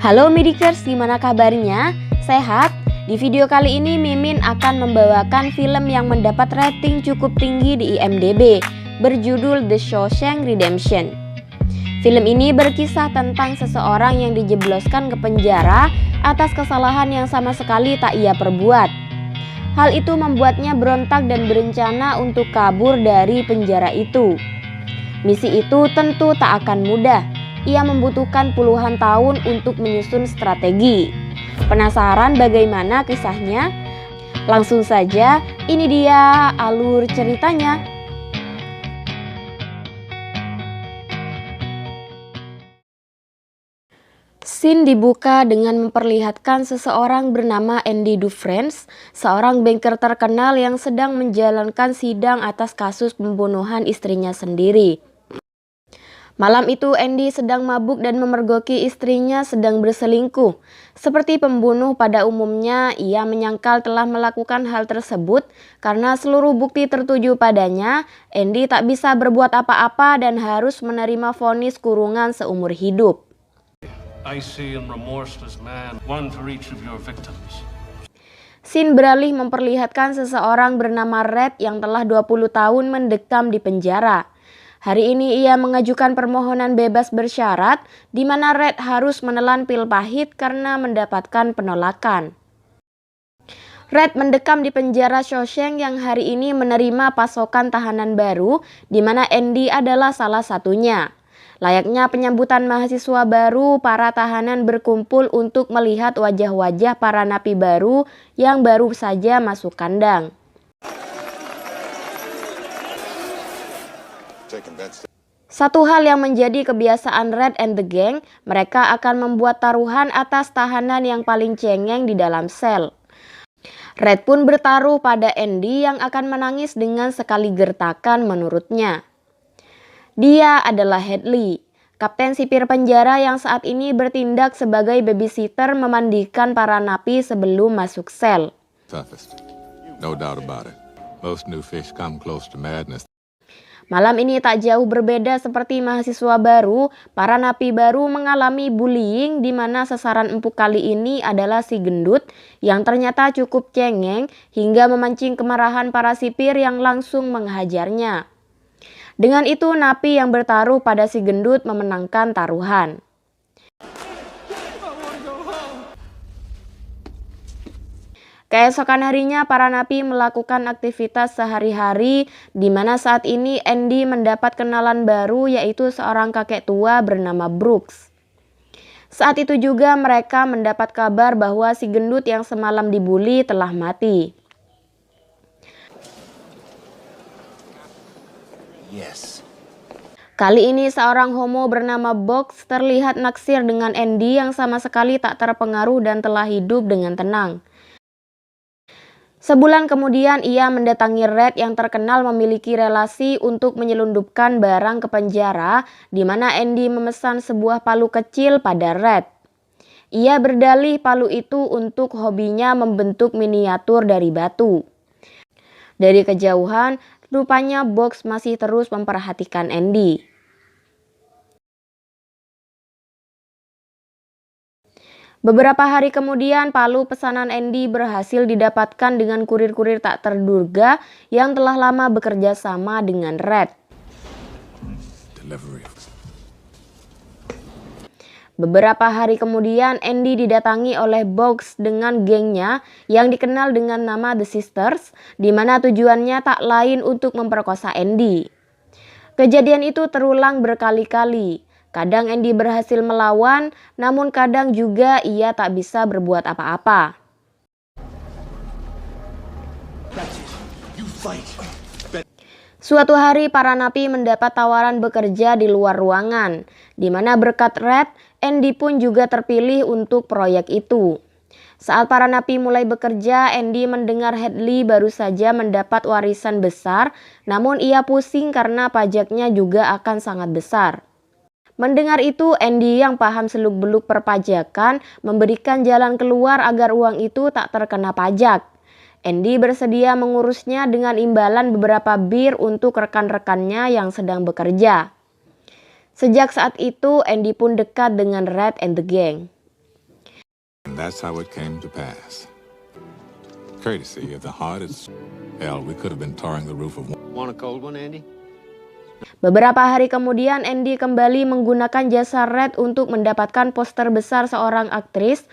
Halo Midikers, gimana kabarnya? Sehat? Di video kali ini Mimin akan membawakan film yang mendapat rating cukup tinggi di IMDb, berjudul The Shawshank Redemption. Film ini berkisah tentang seseorang yang dijebloskan ke penjara atas kesalahan yang sama sekali tak ia perbuat. Hal itu membuatnya berontak dan berencana untuk kabur dari penjara itu. Misi itu tentu tak akan mudah. Ia membutuhkan puluhan tahun untuk menyusun strategi. Penasaran bagaimana kisahnya? Langsung saja, ini dia alur ceritanya. Scene dibuka dengan memperlihatkan seseorang bernama Andy Dufresne, seorang banker terkenal yang sedang menjalankan sidang atas kasus pembunuhan istrinya sendiri. Malam itu Andy sedang mabuk dan memergoki istrinya sedang berselingkuh. Seperti pembunuh pada umumnya, ia menyangkal telah melakukan hal tersebut karena seluruh bukti tertuju padanya. Andy tak bisa berbuat apa-apa dan harus menerima vonis kurungan seumur hidup. Scene beralih memperlihatkan seseorang bernama Red yang telah 20 tahun mendekam di penjara. Hari ini ia mengajukan permohonan bebas bersyarat, di mana Red harus menelan pil pahit karena mendapatkan penolakan. Red mendekam di penjara Shawshank yang hari ini menerima pasokan tahanan baru, di mana Andy adalah salah satunya. Layaknya penyambutan mahasiswa baru, para tahanan berkumpul untuk melihat wajah-wajah para napi baru yang baru saja masuk kandang. Satu hal yang menjadi kebiasaan Red and the Gang, mereka akan membuat taruhan atas tahanan yang paling cengeng di dalam sel. Red pun bertaruh pada Andy yang akan menangis dengan sekali gertakan menurutnya. Dia adalah Hadley, kapten sipir penjara yang saat ini bertindak sebagai babysitter memandikan para napi sebelum masuk sel. No doubt about it. Most new fish come close to madness. Malam ini tak jauh berbeda seperti mahasiswa baru, para napi baru mengalami bullying di mana sasaran empuk kali ini adalah si gendut yang ternyata cukup cengeng hingga memancing kemarahan para sipir yang langsung menghajarnya. Dengan itu napi yang bertaruh pada si gendut memenangkan taruhan. Keesokan harinya para napi melakukan aktivitas sehari-hari di mana saat ini Andy mendapat kenalan baru yaitu seorang kakek tua bernama Brooks. Saat itu juga mereka mendapat kabar bahwa si gendut yang semalam dibully telah mati. Yes. Kali ini seorang homo bernama Box terlihat naksir dengan Andy yang sama sekali tak terpengaruh dan telah hidup dengan tenang. Sebulan kemudian ia mendatangi Red yang terkenal memiliki relasi untuk menyelundupkan barang ke penjara, di mana Andy memesan sebuah palu kecil pada Red. Ia berdalih palu itu untuk hobinya membentuk miniatur dari batu. Dari kejauhan, rupanya Box masih terus memperhatikan Andy. Beberapa hari kemudian, palu pesanan Andy berhasil didapatkan dengan kurir-kurir tak terduga yang telah lama bekerja sama dengan Red. Beberapa hari kemudian, Andy didatangi oleh Box dengan gengnya yang dikenal dengan nama The Sisters, di mana tujuannya tak lain untuk memperkosa Andy. Kejadian itu terulang berkali-kali. Kadang Andy berhasil melawan, namun kadang juga ia tak bisa berbuat apa-apa. Suatu hari para napi mendapat tawaran bekerja di luar ruangan, di mana berkat Red, Andy pun juga terpilih untuk proyek itu. Saat para napi mulai bekerja, Andy mendengar Hadley baru saja mendapat warisan besar, namun ia pusing karena pajaknya juga akan sangat besar. Mendengar itu, Andy yang paham seluk-beluk perpajakan memberikan jalan keluar agar uang itu tak terkena pajak. Andy bersedia mengurusnya dengan imbalan beberapa bir untuk rekan-rekannya yang sedang bekerja. Sejak saat itu, Andy pun dekat dengan Red and the Gang. And that's how it came to pass. Courtesy of the hardest. Hell, we could have been tarring the roof of one. Want a cold one, Andy? Beberapa hari kemudian, Andy kembali menggunakan jasa Red untuk mendapatkan poster besar seorang aktris,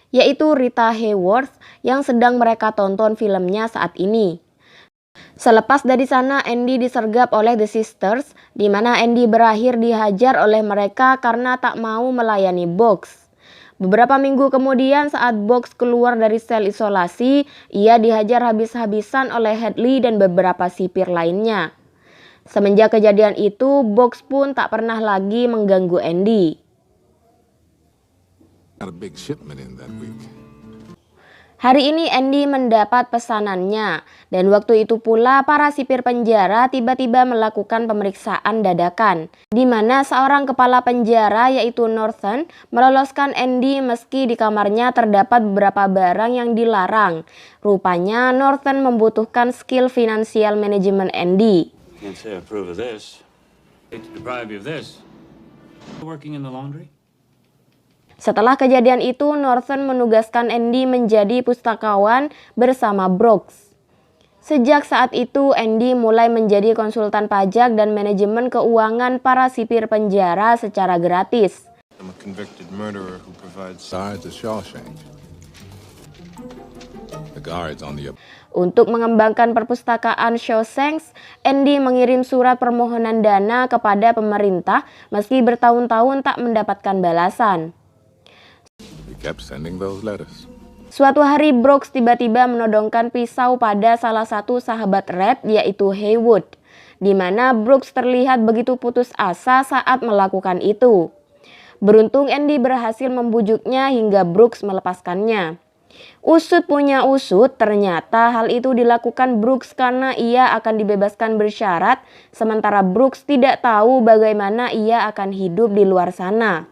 yaitu Rita Hayworth, yang sedang mereka tonton filmnya saat ini. Selepas dari sana, Andy disergap oleh The Sisters, di mana Andy berakhir dihajar oleh mereka karena tak mau melayani Box. Beberapa minggu kemudian, saat Box keluar dari sel isolasi, ia dihajar habis-habisan oleh Hadley dan beberapa sipir lainnya. Semenjak kejadian itu, Box pun tak pernah lagi mengganggu Andy. Got a big shipment in that week. Hari ini Andy mendapat pesanannya, dan waktu itu pula para sipir penjara tiba-tiba melakukan pemeriksaan dadakan, di mana seorang kepala penjara yaitu Norton meloloskan Andy meski di kamarnya terdapat beberapa barang yang dilarang. Rupanya Norton membutuhkan skill finansial manajemen Andy. Can't say I approve of this. Hate to deprive you of this. Working in the laundry? Setelah kejadian itu, Norton menugaskan Andy menjadi pustakawan bersama Brooks. Sejak saat itu, Andy mulai menjadi konsultan pajak dan manajemen keuangan para sipir penjara secara gratis. I'm a convicted murderer who provides... Besides the Shawshank. The guards on the... Untuk mengembangkan perpustakaan Shawshank, Andy mengirim surat permohonan dana kepada pemerintah meski bertahun-tahun tak mendapatkan balasan. We kept sending those letters. Suatu hari Brooks tiba-tiba menodongkan pisau pada salah satu sahabat Red yaitu Haywood, di mana Brooks terlihat begitu putus asa saat melakukan itu. Beruntung Andy berhasil membujuknya hingga Brooks melepaskannya. Usut punya usut, ternyata hal itu dilakukan Brooks karena ia akan dibebaskan bersyarat, sementara Brooks tidak tahu bagaimana ia akan hidup di luar sana.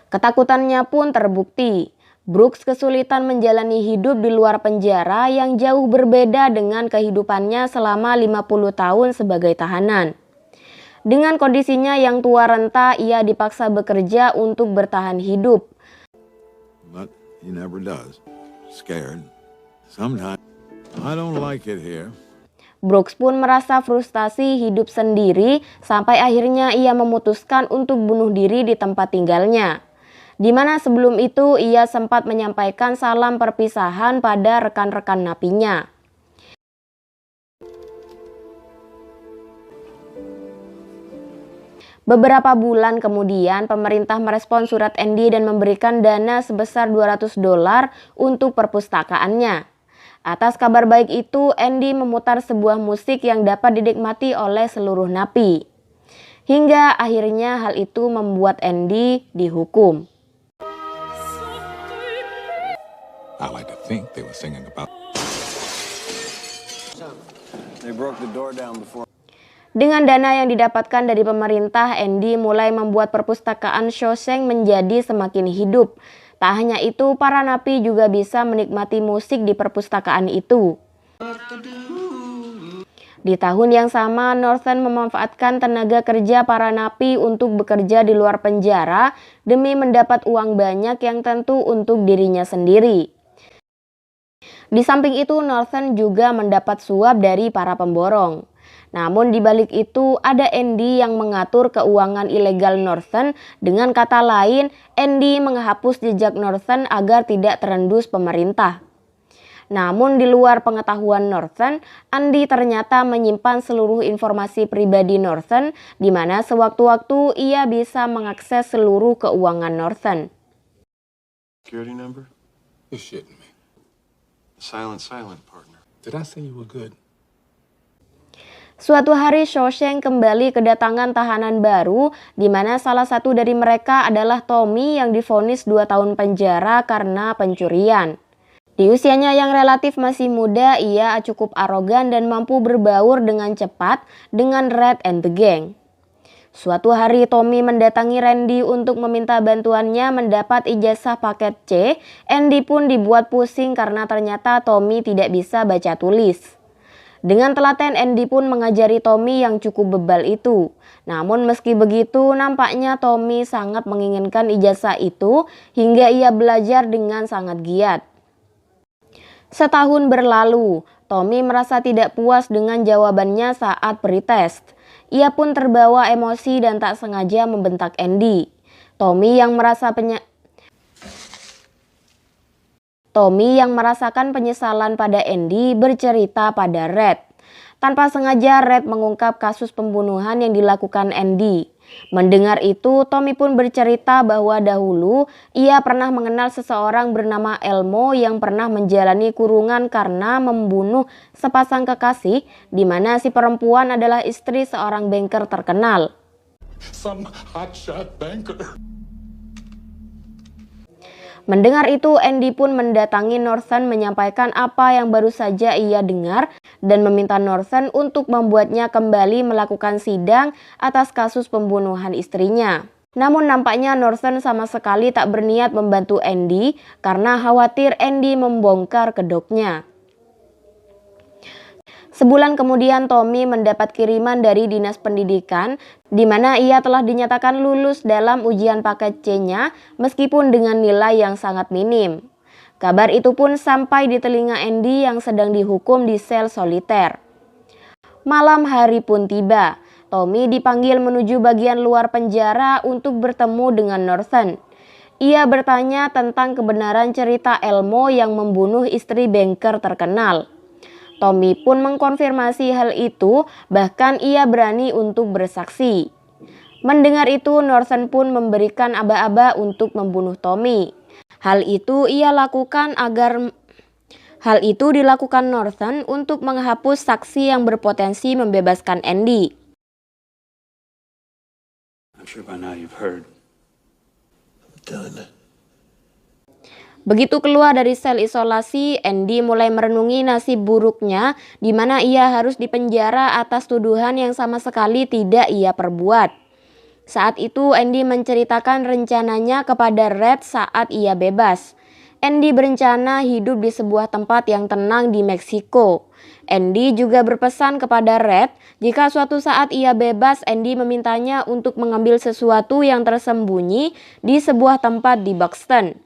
Ketakutannya pun terbukti. Brooks kesulitan menjalani hidup di luar penjara yang jauh berbeda dengan kehidupannya selama 50 tahun sebagai tahanan. Dengan kondisinya yang tua renta, ia dipaksa bekerja untuk bertahan hidup. But he never does. Scared. Sometimes I don't like it here. Brooks pun merasa frustasi hidup sendiri sampai akhirnya ia memutuskan untuk bunuh diri di tempat tinggalnya. Di mana sebelum itu ia sempat menyampaikan salam perpisahan pada rekan-rekan napinya. Beberapa bulan kemudian, pemerintah merespon surat Andy dan memberikan dana sebesar $200 untuk perpustakaannya. Atas kabar baik itu, Andy memutar sebuah musik yang dapat dinikmati oleh seluruh napi. Hingga akhirnya hal itu membuat Andy dihukum. I like to think they were singing about... They broke the door down before... Dengan dana yang didapatkan dari pemerintah, Andy mulai membuat perpustakaan Shawshank menjadi semakin hidup. Tak hanya itu, para napi juga bisa menikmati musik di perpustakaan itu. Di tahun yang sama, Norton memanfaatkan tenaga kerja para napi untuk bekerja di luar penjara demi mendapat uang banyak yang tentu untuk dirinya sendiri. Di samping itu, Norton juga mendapat suap dari para pemborong. Namun di balik itu ada Andy yang mengatur keuangan ilegal Norton. Dengan kata lain, Andy menghapus jejak Norton agar tidak terendus pemerintah. Namun di luar pengetahuan Norton, Andy ternyata menyimpan seluruh informasi pribadi Norton, di mana sewaktu-waktu ia bisa mengakses seluruh keuangan Norton. Security number? You're shitting me. Silent, partner. Did I say you were good? Suatu hari Shawshank kembali kedatangan tahanan baru, di mana salah satu dari mereka adalah Tommy yang divonis 2 tahun penjara karena pencurian. Di usianya yang relatif masih muda, ia cukup arogan dan mampu berbaur dengan cepat dengan Red and the Gang. Suatu hari Tommy mendatangi Randy untuk meminta bantuannya mendapat ijazah paket C. Andy pun dibuat pusing karena ternyata Tommy tidak bisa baca tulis. Dengan telaten Andy pun mengajari Tommy yang cukup bebal itu. Namun meski begitu nampaknya Tommy sangat menginginkan ijazah itu hingga ia belajar dengan sangat giat. Setahun berlalu, Tommy merasa tidak puas dengan jawabannya saat pretest. Ia pun terbawa emosi dan tak sengaja membentak Andy. Tommy yang merasakan penyesalan pada Andy bercerita pada Red. Tanpa sengaja Red mengungkap kasus pembunuhan yang dilakukan Andy. Mendengar itu, Tommy pun bercerita bahwa dahulu ia pernah mengenal seseorang bernama Elmo yang pernah menjalani kurungan karena membunuh sepasang kekasih, di mana si perempuan adalah istri seorang banker terkenal. Some hotshot banker. Mendengar itu, Andy pun mendatangi Norton menyampaikan apa yang baru saja ia dengar dan meminta Norton untuk membuatnya kembali melakukan sidang atas kasus pembunuhan istrinya. Namun nampaknya Norton sama sekali tak berniat membantu Andy karena khawatir Andy membongkar kedoknya. Sebulan kemudian Tommy mendapat kiriman dari Dinas Pendidikan di mana ia telah dinyatakan lulus dalam ujian paket C-nya meskipun dengan nilai yang sangat minim. Kabar itu pun sampai di telinga Andy yang sedang dihukum di sel soliter. Malam hari pun tiba. Tommy dipanggil menuju bagian luar penjara untuk bertemu dengan Norton. Ia bertanya tentang kebenaran cerita Elmo yang membunuh istri banker terkenal. Tommy pun mengkonfirmasi hal itu, bahkan ia berani untuk bersaksi. Mendengar itu, Norton pun memberikan aba-aba untuk membunuh Tommy. Hal itu dilakukan Norton untuk menghapus saksi yang berpotensi membebaskan Andy. I'm sure by now you've heard. Done. Begitu keluar dari sel isolasi, Andy mulai merenungi nasib buruknya di mana ia harus dipenjara atas tuduhan yang sama sekali tidak ia perbuat. Saat itu Andy menceritakan rencananya kepada Red saat ia bebas. Andy berencana hidup di sebuah tempat yang tenang di Meksiko. Andy juga berpesan kepada Red jika suatu saat ia bebas, Andy memintanya untuk mengambil sesuatu yang tersembunyi di sebuah tempat di Buxton.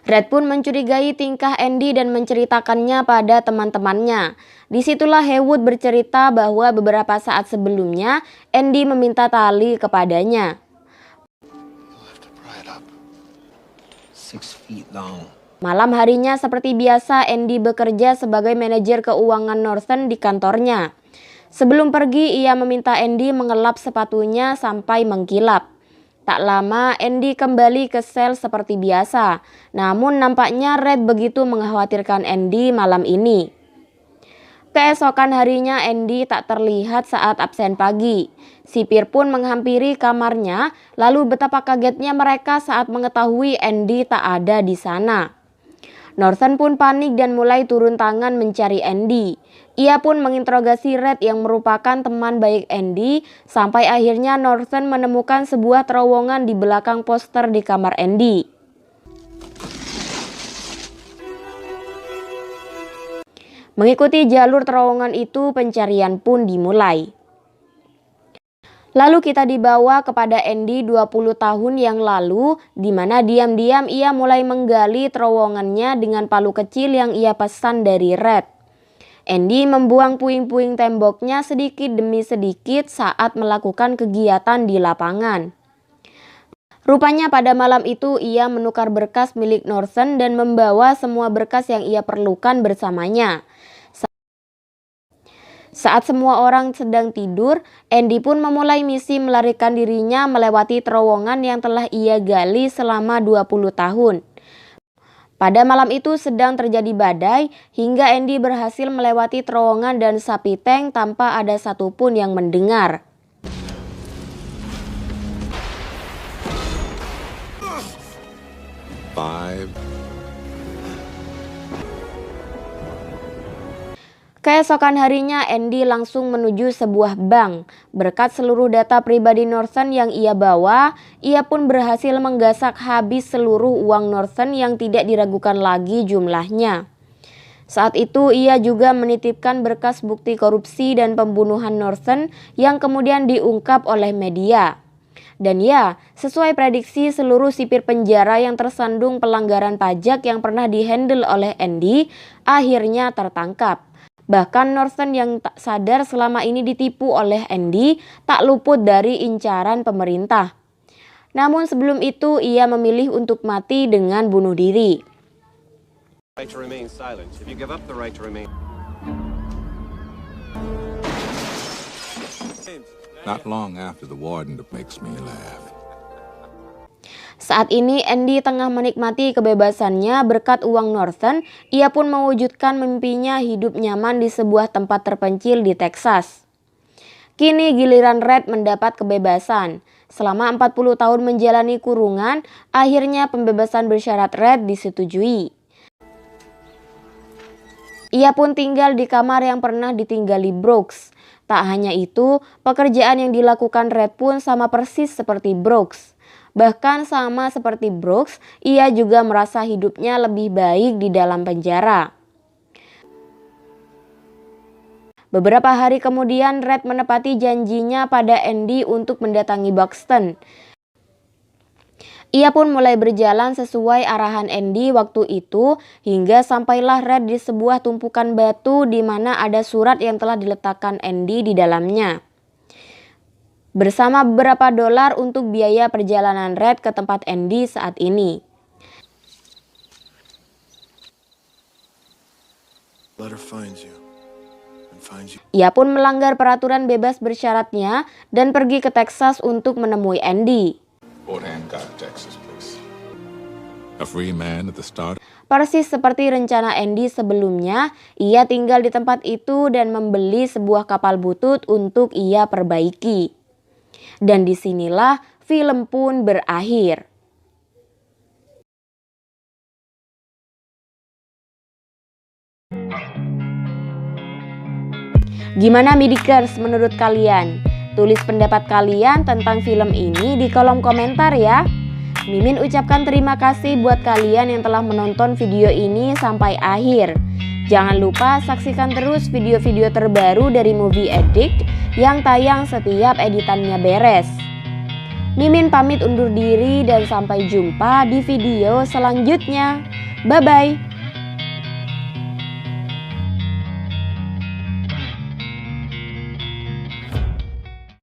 Red pun mencurigai tingkah Andy dan menceritakannya pada teman-temannya. Disitulah Haywood bercerita bahwa beberapa saat sebelumnya Andy meminta tali kepadanya. You'll have to pry it up. 6 feet long. Malam harinya seperti biasa Andy bekerja sebagai manajer keuangan Norton di kantornya. Sebelum pergi ia meminta Andy mengelap sepatunya sampai mengkilap. Tak lama Andy kembali ke sel seperti biasa, namun nampaknya Red begitu mengkhawatirkan Andy malam ini. Keesokan harinya Andy tak terlihat saat absen pagi. Sipir pun menghampiri kamarnya, lalu betapa kagetnya mereka saat mengetahui Andy tak ada di sana. Norton pun panik dan mulai turun tangan mencari Andy. Ia pun menginterogasi Red yang merupakan teman baik Andy, sampai akhirnya Norton menemukan sebuah terowongan di belakang poster di kamar Andy. Mengikuti jalur terowongan itu, pencarian pun dimulai. Lalu kita dibawa kepada Andy 20 tahun yang lalu, di mana diam-diam ia mulai menggali terowongannya dengan palu kecil yang ia pesan dari Red. Andy membuang puing-puing temboknya sedikit demi sedikit saat melakukan kegiatan di lapangan. Rupanya pada malam itu ia menukar berkas milik Norton dan membawa semua berkas yang ia perlukan bersamanya. Saat semua orang sedang tidur, Andy pun memulai misi melarikan dirinya melewati terowongan yang telah ia gali selama 20 tahun. Pada malam itu sedang terjadi badai, hingga Andy berhasil melewati terowongan dan sapi tank tanpa ada satupun yang mendengar. Keesokan harinya Andy langsung menuju sebuah bank. Berkat seluruh data pribadi Norton yang ia bawa, ia pun berhasil menggasak habis seluruh uang Norton yang tidak diragukan lagi jumlahnya. Saat itu ia juga menitipkan berkas bukti korupsi dan pembunuhan Norton yang kemudian diungkap oleh media. Dan ya, sesuai prediksi seluruh sipir penjara yang tersandung pelanggaran pajak yang pernah dihandle oleh Andy akhirnya tertangkap. Bahkan Norton yang tak sadar selama ini ditipu oleh Andy tak luput dari incaran pemerintah. Namun sebelum itu ia memilih untuk mati dengan bunuh diri. Right to remain silent. If you give up the right to remain. Not long after the warden makes me laugh. Saat ini Andy tengah menikmati kebebasannya berkat uang Norton. Ia pun mewujudkan mimpinya hidup nyaman di sebuah tempat terpencil di Texas. Kini giliran Red mendapat kebebasan. Selama 40 tahun menjalani kurungan, akhirnya pembebasan bersyarat Red disetujui. Ia pun tinggal di kamar yang pernah ditinggali Brooks. Tak hanya itu, pekerjaan yang dilakukan Red pun sama persis seperti Brooks. Bahkan sama seperti Brooks, ia juga merasa hidupnya lebih baik di dalam penjara. Beberapa hari kemudian, Red menepati janjinya pada Andy untuk mendatangi Buxton. Ia pun mulai berjalan sesuai arahan Andy waktu itu hingga sampailah Red di sebuah tumpukan batu di mana ada surat yang telah diletakkan Andy di dalamnya. Bersama beberapa dolar untuk biaya perjalanan Red ke tempat Andy saat ini. Letter finds you. And finds you. Ia pun melanggar peraturan bebas bersyaratnya dan pergi ke Texas untuk menemui Andy. Fort Hancock, Texas, please. A free man at the start. Persis seperti rencana Andy sebelumnya, ia tinggal di tempat itu dan membeli sebuah kapal butut untuk ia perbaiki. Dan disinilah film pun berakhir. Gimana Midikers menurut kalian? Tulis pendapat kalian tentang film ini di kolom komentar ya. Mimin ucapkan terima kasih buat kalian yang telah menonton video ini sampai akhir. Jangan lupa saksikan terus video-video terbaru dari Movie Addict yang tayang setiap editannya beres. Mimin pamit undur diri dan sampai jumpa di video selanjutnya. Bye-bye.